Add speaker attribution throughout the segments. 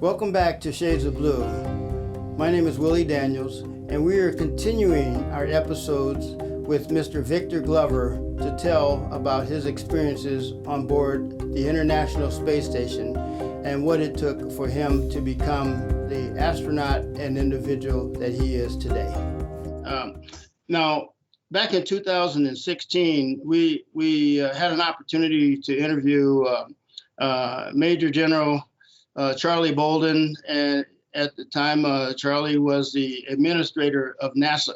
Speaker 1: Welcome back to Shades of Blue. My name is Willie Daniels, and we are continuing our episodes with Mr. Victor Glover to tell about his experiences on board the International Space Station and what it took for him to become the astronaut and individual that he is today. Now, back in 2016, we had an opportunity to interview Major General Charlie Bolden, and at the time, Charlie was the administrator of NASA.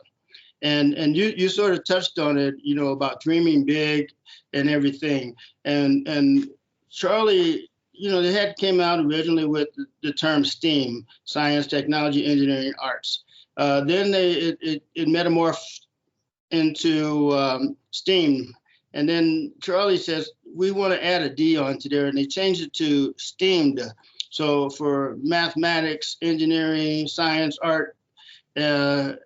Speaker 1: And you sort of touched on it, about dreaming big and everything. And Charlie, they had came out originally with the term STEAM, science, technology, engineering, arts. Then it metamorphed into STEAM. And then Charlie says, we want to add a D onto there, and they changed it to STEAMed. So for mathematics, engineering, science, art, and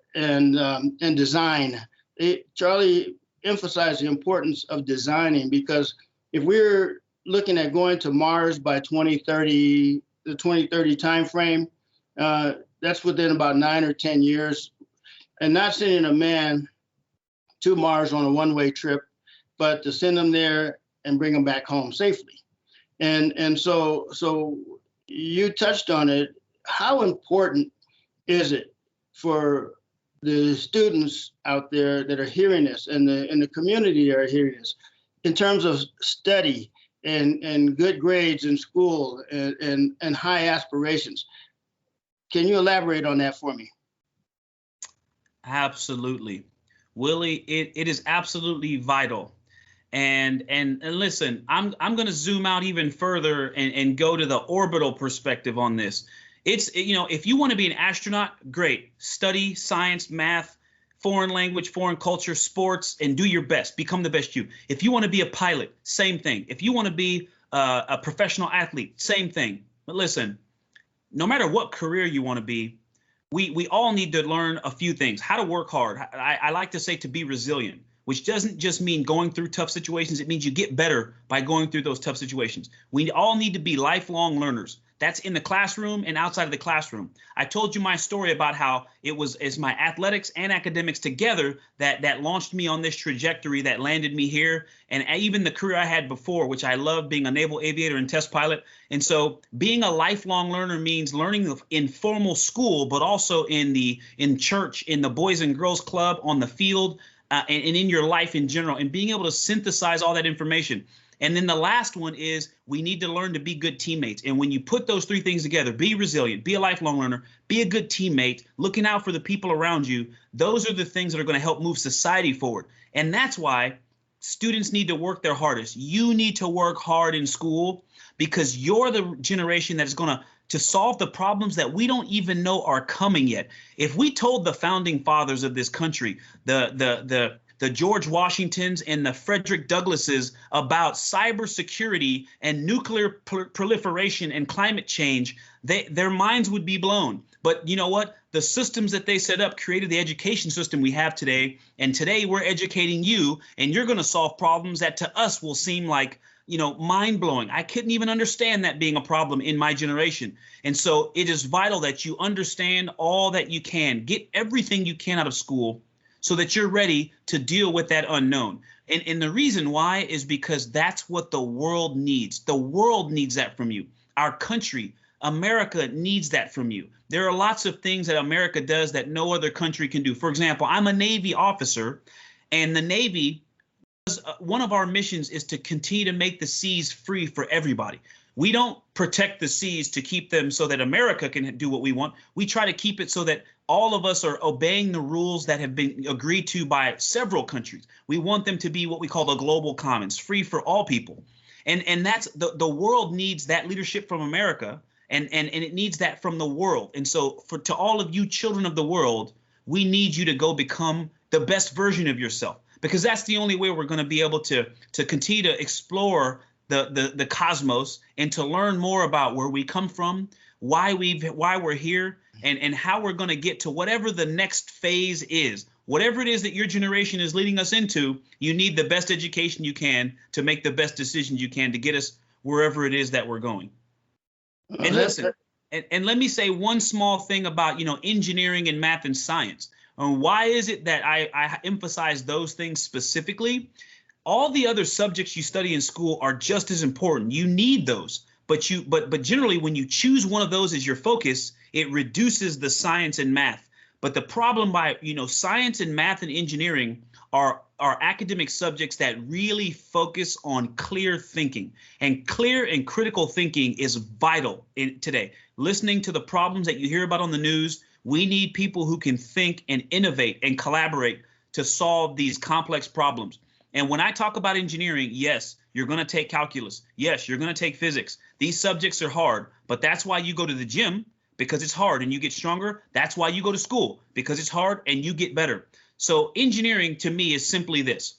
Speaker 1: design, Charlie emphasized the importance of designing, because if we're looking at going to Mars by 2030, the 2030 timeframe, that's within about 9 or 10 years, and not sending a man to Mars on a one-way trip, but to send them there and bring them back home safely. And so you touched on it. How important is it for the students out there that are hearing this, and the community that are hearing this, in terms of study and good grades in school and high aspirations? Can you elaborate on that for me?
Speaker 2: Absolutely. Willie, it is absolutely vital. And listen, I'm going to zoom out even further and go to the orbital perspective on this. It's, if you want to be an astronaut, great. Study science, math, foreign language, foreign culture, sports, and do your best. Become the best you. If you want to be a pilot, same thing. If you want to be a professional athlete, same thing. But listen, no matter what career you want to be, we all need to learn a few things. How to work hard. I like to say to be resilient, which doesn't just mean going through tough situations. It means you get better by going through those tough situations. We all need to be lifelong learners. That's in the classroom and outside of the classroom. I told you my story about how it's my athletics and academics together that launched me on this trajectory that landed me here. And even the career I had before, which I love, being a naval aviator and test pilot. And so being a lifelong learner means learning in formal school, but also in church, in the Boys and Girls Club, on the field, and in your life in general, and being able to synthesize all that information. And then the last one is we need to learn to be good teammates. And when you put those three things together, be resilient, be a lifelong learner, be a good teammate, looking out for the people around you, those are the things that are going to help move society forward. And that's why students need to work their hardest. You need to work hard in school, because you're the generation that is going to solve the problems that we don't even know are coming yet. If we told the founding fathers of this country, the George Washingtons and the Frederick Douglasses about cybersecurity and nuclear proliferation and climate change, their minds would be blown. But you know what? The systems that they set up created the education system we have today. And today we're educating you, and you're going to solve problems that to us will seem like, mind blowing. I couldn't even understand that being a problem in my generation. And so it is vital that you understand all that you can, get everything you can out of school, so that you're ready to deal with that unknown. And the reason why is because that's what the world needs. The world needs that from you. Our country, America, needs that from you. There are lots of things that America does that no other country can do. For example, I'm a Navy officer, and the Navy, one of our missions is to continue to make the seas free for everybody. We don't protect the seas to keep them so that America can do what we want. We try to keep it so that all of us are obeying the rules that have been agreed to by several countries. We want them to be what we call the global commons, free for all people. And that's the world needs that leadership from America, and it needs that from the world. And so to all of you children of the world, we need you to go become the best version of yourself, because that's the only way we're going to be able to continue to explore the cosmos and to learn more about where we come from, why we're here, and how we're going to get to whatever the next phase is. Whatever it is that your generation is leading us into, you need the best education you can to make the best decisions you can to get us wherever it is that we're going. And listen, and let me say one small thing about, engineering and math and science. Why is it that I emphasize those things specifically? All the other subjects you study in school are just as important. You need those, but generally when you choose one of those as your focus, it reduces the science and math. But the problem by, science and math and engineering are academic subjects that really focus on clear thinking, and clear and critical thinking is vital today. Listening to the problems that you hear about on the news, we need people who can think and innovate and collaborate to solve these complex problems. And when I talk about engineering, yes, you're going to take calculus. Yes, you're going to take physics. These subjects are hard, but that's why you go to the gym, because it's hard and you get stronger. That's why you go to school, because it's hard and you get better. So engineering to me is simply this.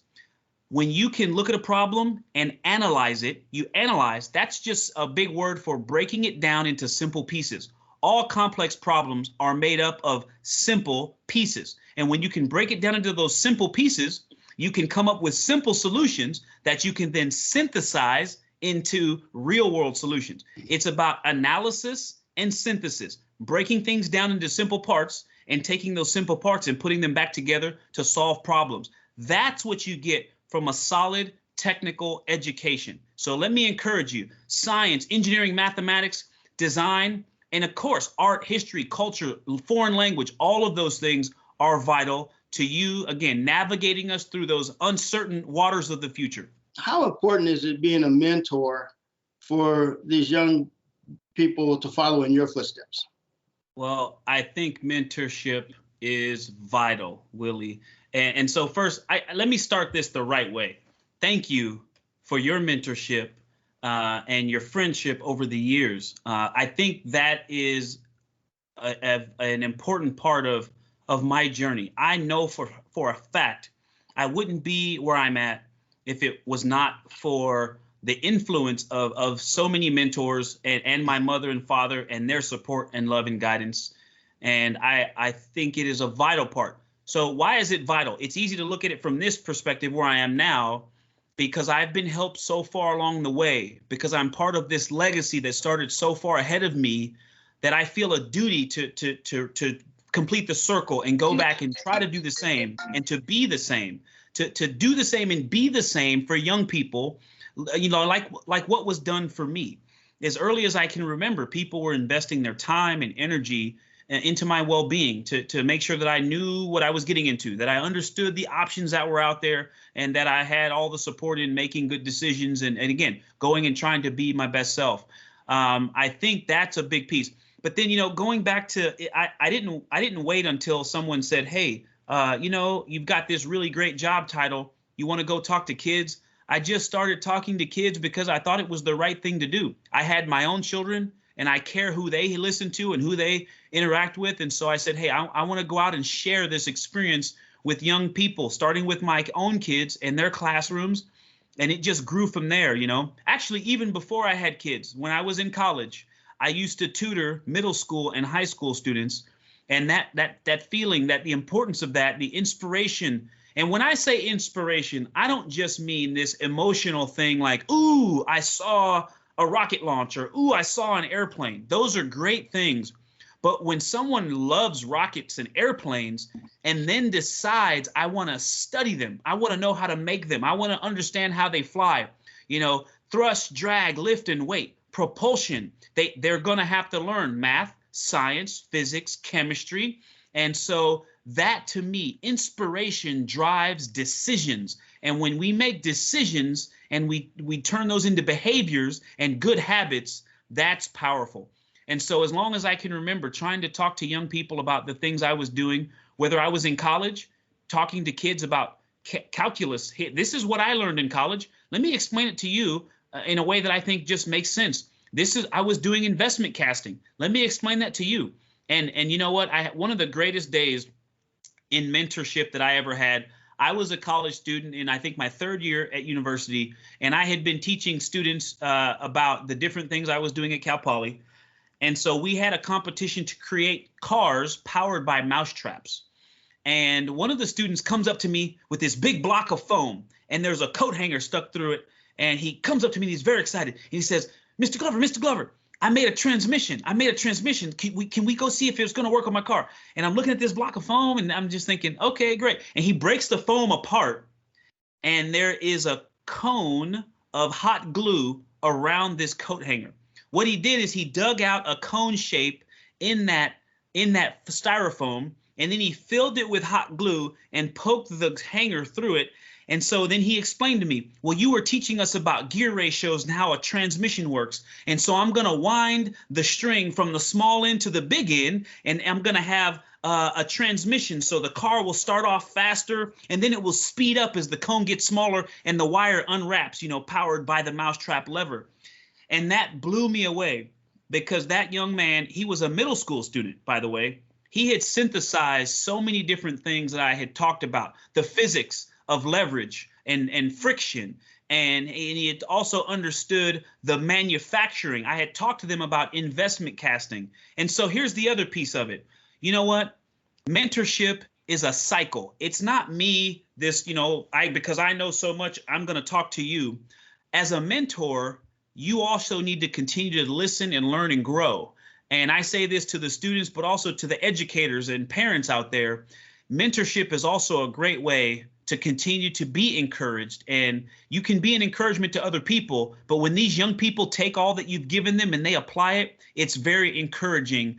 Speaker 2: When you can look at a problem and analyze it, you analyze, that's just a big word for breaking it down into simple pieces. All complex problems are made up of simple pieces. And when you can break it down into those simple pieces, you can come up with simple solutions that you can then synthesize into real world solutions. It's about analysis and synthesis, breaking things down into simple parts and taking those simple parts and putting them back together to solve problems. That's what you get from a solid technical education. So let me encourage you: science, engineering, mathematics, design, and of course, art, history, culture, foreign language, all of those things are vital to you, again, navigating us through those uncertain waters of the future.
Speaker 1: How important is it being a mentor for these young people to follow in your footsteps?
Speaker 2: Well, I think mentorship is vital, Willie. And so first, let me start this the right way. Thank you for your mentorship and your friendship over the years. I think that is an important part of my journey. I know for a fact I wouldn't be where I'm at if it was not for the influence of so many mentors and my mother and father and their support and love and guidance. And I think it is a vital part. So why is it vital? It's easy to look at it from this perspective where I am now, because I've been helped so far along the way, because I'm part of this legacy that started so far ahead of me, that I feel a duty to complete the circle and go back and try to do the same and to be the same, to do the same and be the same for young people, like what was done for me. As early as I can remember, people were investing their time and energy into my well-being to make sure that I knew what I was getting into, that I understood the options that were out there, and that I had all the support in making good decisions and again, going and trying to be my best self. I think that's a big piece. But then, going back to, I didn't wait until someone said, hey, you've got this really great job title. You want to go talk to kids? I just started talking to kids because I thought it was the right thing to do. I had my own children, and I care who they listen to and who they interact with. And so I said, hey, I want to go out and share this experience with young people, starting with my own kids and their classrooms. And it just grew from there, Actually, even before I had kids, when I was in college, I used to tutor middle school and high school students. And that feeling, that the importance of that, the inspiration. And when I say inspiration, I don't just mean this emotional thing like, ooh, I saw a rocket launcher, ooh, I saw an airplane. Those are great things. But when someone loves rockets and airplanes and then decides, I want to study them, I want to know how to make them, I want to understand how they fly, thrust, drag, lift, and weight, propulsion, they're going to have to learn math, science, physics, chemistry. And so that, to me, inspiration drives decisions. And when we make decisions and we turn those into behaviors and good habits, that's powerful. And so as long as I can remember trying to talk to young people about the things I was doing, whether I was in college, talking to kids about calculus, hey, this is what I learned in college. Let me explain it to you in a way that I think just makes sense. I was doing investment casting. Let me explain that to you. And you know what? One of the greatest days in mentorship that I ever had, I was a college student in, I think, my third year at university, and I had been teaching students about the different things I was doing at Cal Poly. And so we had a competition to create cars powered by mousetraps. And one of the students comes up to me with this big block of foam, and there's a coat hanger stuck through it. And he comes up to me and he's very excited. And he says, Mr. Glover, I made a transmission. Can we go see if it's going to work on my car? And I'm looking at this block of foam and I'm just thinking, okay, great. And he breaks the foam apart and there is a cone of hot glue around this coat hanger. What he did is he dug out a cone shape in that styrofoam, and then he filled it with hot glue and poked the hanger through it. And so then he explained to me, well, you were teaching us about gear ratios and how a transmission works. And so I'm going to wind the string from the small end to the big end, and I'm going to have a transmission. So the car will start off faster, and then it will speed up as the cone gets smaller and the wire unwraps, powered by the mousetrap lever. And that blew me away, because that young man, he was a middle school student, by the way. He had synthesized so many different things that I had talked about, the physics of leverage and friction. And he had also understood the manufacturing. I had talked to them about investment casting. And so here's the other piece of it. You know what? Mentorship is a cycle. It's not me, because I know so much, I'm going to talk to you. As a mentor, you also need to continue to listen and learn and grow. And I say this to the students, but also to the educators and parents out there. Mentorship is also a great way to continue to be encouraged. And you can be an encouragement to other people, but when these young people take all that you've given them and they apply it, it's very encouraging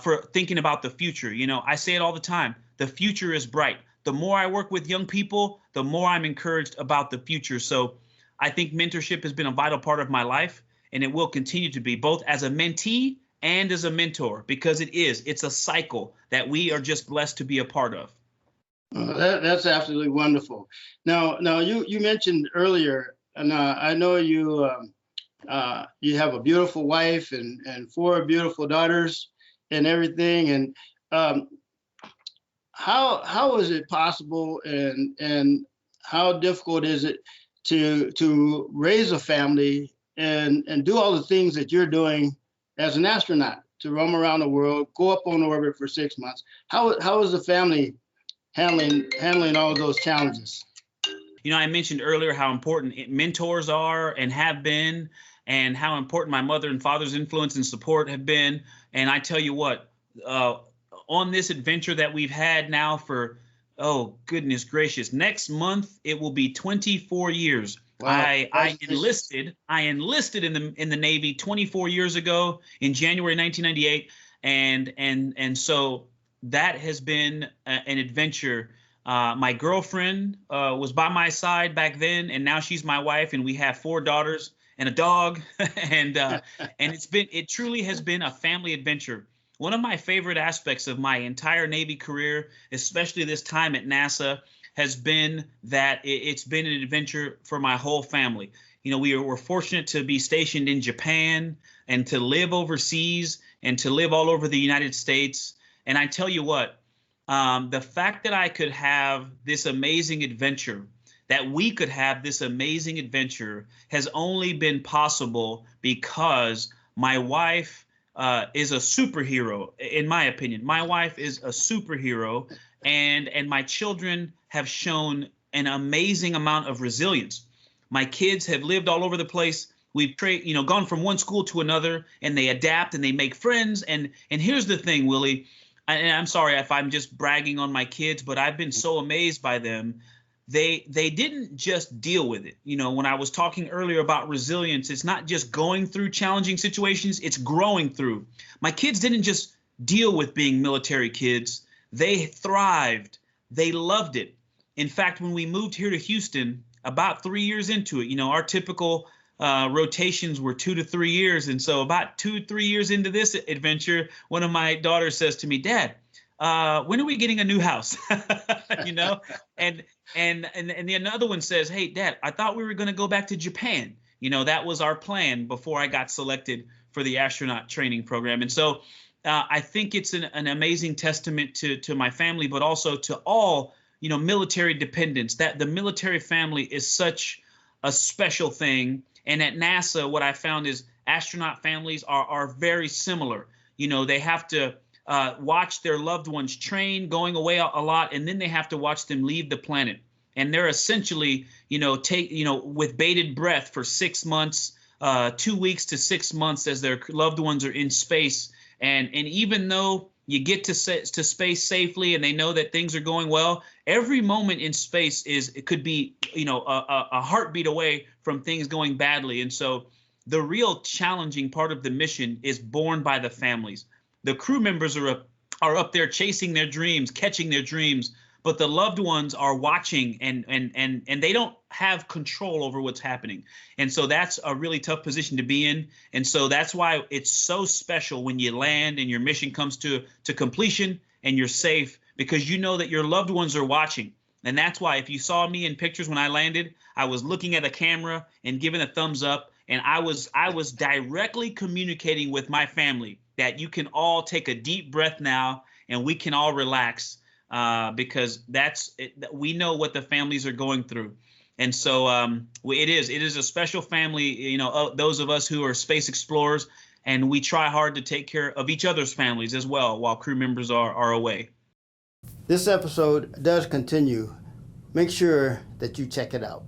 Speaker 2: for thinking about the future. I say it all the time. The future is bright. The more I work with young people, the more I'm encouraged about the future. So I think mentorship has been a vital part of my life, and it will continue to be, both as a mentee and as a mentor, because it's a cycle that we are just blessed to be a part of.
Speaker 1: That's absolutely wonderful. Now you mentioned earlier, and I know you have a beautiful wife and 4 beautiful daughters and everything. And how is it possible, and how difficult is it to raise a family and do all the things that you're doing as an astronaut, to roam around the world, go up on orbit for 6 months? How is the family handling all of those challenges?
Speaker 2: I mentioned earlier how important mentors are and have been, and how important my mother and father's influence and support have been. And I tell you what, on this adventure that we've had now for, oh goodness gracious, next month it will be 24 years. Wow. I enlisted in the Navy 24 years ago in January 1998, and so that has been an adventure. My girlfriend was by my side back then, and now she's my wife, and we have 4 daughters and a dog, and it truly has been a family adventure. One of my favorite aspects of my entire Navy career, especially this time at NASA, has been that it's been an adventure for my whole family. We were fortunate to be stationed in Japan and to live overseas and to live all over the United States. And I tell you what, the fact that I could have this amazing adventure, that we could have this amazing adventure, has only been possible because my wife is a superhero, in my opinion. My wife is a superhero, and my children have shown an amazing amount of resilience. My kids have lived all over the place. We've gone from one school to another, and they adapt and they make friends. And here's the thing, Willie, and I'm sorry if I'm just bragging on my kids, but I've been so amazed by them. They didn't just deal with it. When I was talking earlier about resilience, it's not just going through challenging situations, it's growing through. My kids didn't just deal with being military kids. They thrived. They loved it. In fact, when we moved here to Houston, about 3 years into it, our typical rotations were 2 to 3 years. And so about 2-3 years into this adventure, one of my daughters says to me, "Dad, when are we getting a new house?" And the another one says, "Hey, Dad, I thought we were going to go back to Japan. That was our plan before I got selected for the astronaut training program." And so I think it's an amazing testament to my family, but also to all, military dependents, that the military family is such a special thing. And at NASA, what I found is astronaut families are very similar. They have to watch their loved ones train, going away a lot, and then they have to watch them leave the planet. And they're essentially, with bated breath for 6 months, 2 weeks to 6 months as their loved ones are in space. And even though you get to space safely and they know that things are going well, every moment in space it could be, a heartbeat away from things going badly. And so the real challenging part of the mission is borne by the families. The crew members are up there chasing their dreams, catching their dreams, but the loved ones are watching and they don't have control over what's happening. And so that's a really tough position to be in. And so that's why it's so special when you land and your mission comes to completion and you're safe, because you know that your loved ones are watching. And that's why if you saw me in pictures when I landed, I was looking at a camera and giving a thumbs up, and I was directly communicating with my family that you can all take a deep breath now and we can all relax. Because we know what the families are going through. And so it is a special family, those of us who are space explorers, and we try hard to take care of each other's families as well while crew members are away.
Speaker 1: This episode does continue. Make sure that you check it out.